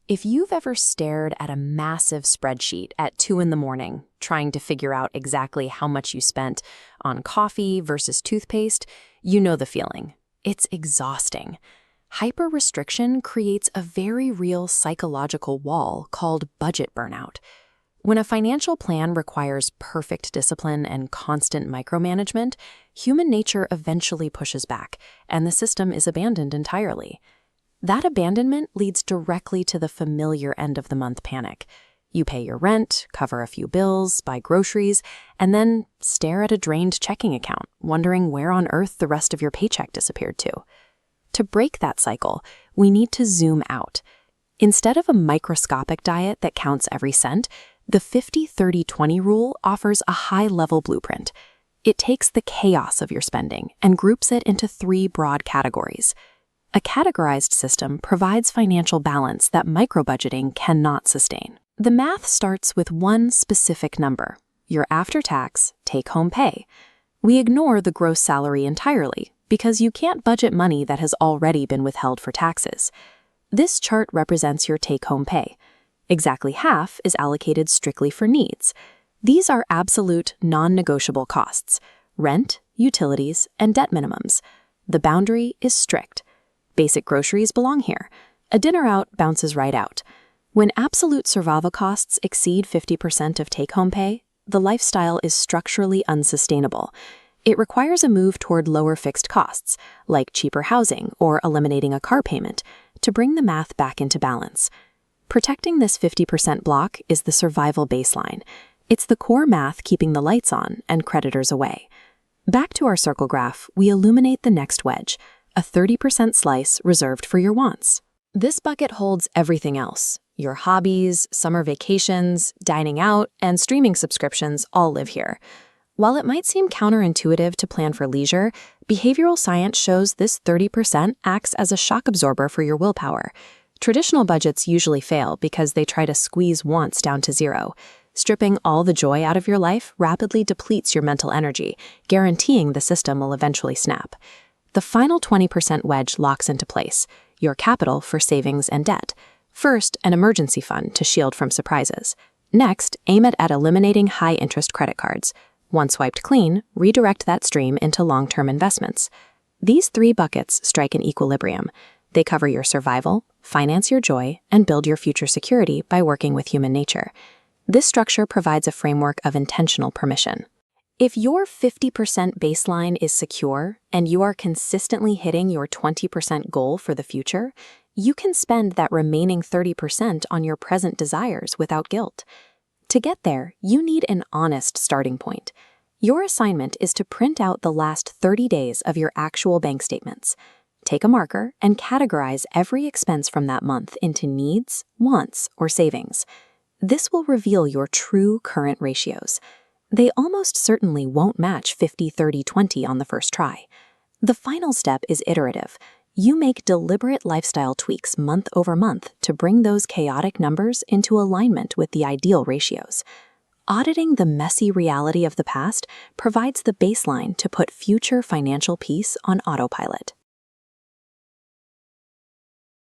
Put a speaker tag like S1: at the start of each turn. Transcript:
S1: If you've ever stared at a massive spreadsheet at 2 in the morning, trying to figure out exactly how much you spent on coffee versus toothpaste, you know the feeling. It's exhausting. Hyper-restriction creates a very real psychological wall called budget burnout. When a financial plan requires perfect discipline and constant micromanagement, human nature eventually pushes back, and the system is abandoned entirely. That abandonment leads directly to the familiar end-of-the-month panic. You pay your rent, cover a few bills, buy groceries, and then stare at a drained checking account, wondering where on earth the rest of your paycheck disappeared to. To break that cycle, we need to zoom out. Instead of a microscopic diet that counts every cent, the 50-30-20 rule offers a high-level blueprint. It takes the chaos of your spending and groups it into 3 broad categories. A categorized system provides financial balance that microbudgeting cannot sustain. The math starts with one specific number, your after-tax take-home pay. We ignore the gross salary entirely because you can't budget money that has already been withheld for taxes. This chart represents your take-home pay. Exactly half is allocated strictly for needs. These are absolute non-negotiable costs: rent, utilities, and debt minimums. The boundary is strict. Basic groceries belong here. A dinner out bounces right out. When absolute survival costs exceed 50% of take-home pay, the lifestyle is structurally unsustainable. It requires a move toward lower fixed costs, like cheaper housing or eliminating a car payment, to bring the math back into balance. Protecting this 50% block is the survival baseline. It's the core math keeping the lights on and creditors away. Back to our circle graph, we illuminate the next wedge, a 30% slice reserved for your wants. This bucket holds everything else. Your hobbies, summer vacations, dining out, and streaming subscriptions all live here. While it might seem counterintuitive to plan for leisure, behavioral science shows this 30% acts as a shock absorber for your willpower. Traditional budgets usually fail because they try to squeeze wants down to zero. Stripping all the joy out of your life rapidly depletes your mental energy, guaranteeing the system will eventually snap. The final 20% wedge locks into place, your capital for savings and debt. First, an emergency fund to shield from surprises. Next, aim it at eliminating high-interest credit cards. Once wiped clean, redirect that stream into long-term investments. These 3 buckets strike an equilibrium. They cover your survival, finance your joy, and build your future security by working with human nature. This structure provides a framework of intentional permission. If your 50% baseline is secure and you are consistently hitting your 20% goal for the future, you can spend that remaining 30% on your present desires without guilt. To get there, you need an honest starting point. Your assignment is to print out the last 30 days of your actual bank statements. Take a marker and categorize every expense from that month into needs, wants, or savings. This will reveal your true current ratios. They almost certainly won't match 50-30-20 on the first try. The final step is iterative. You make deliberate lifestyle tweaks month over month to bring those chaotic numbers into alignment with the ideal ratios. Auditing the messy reality of the past provides the baseline to put future financial peace on autopilot.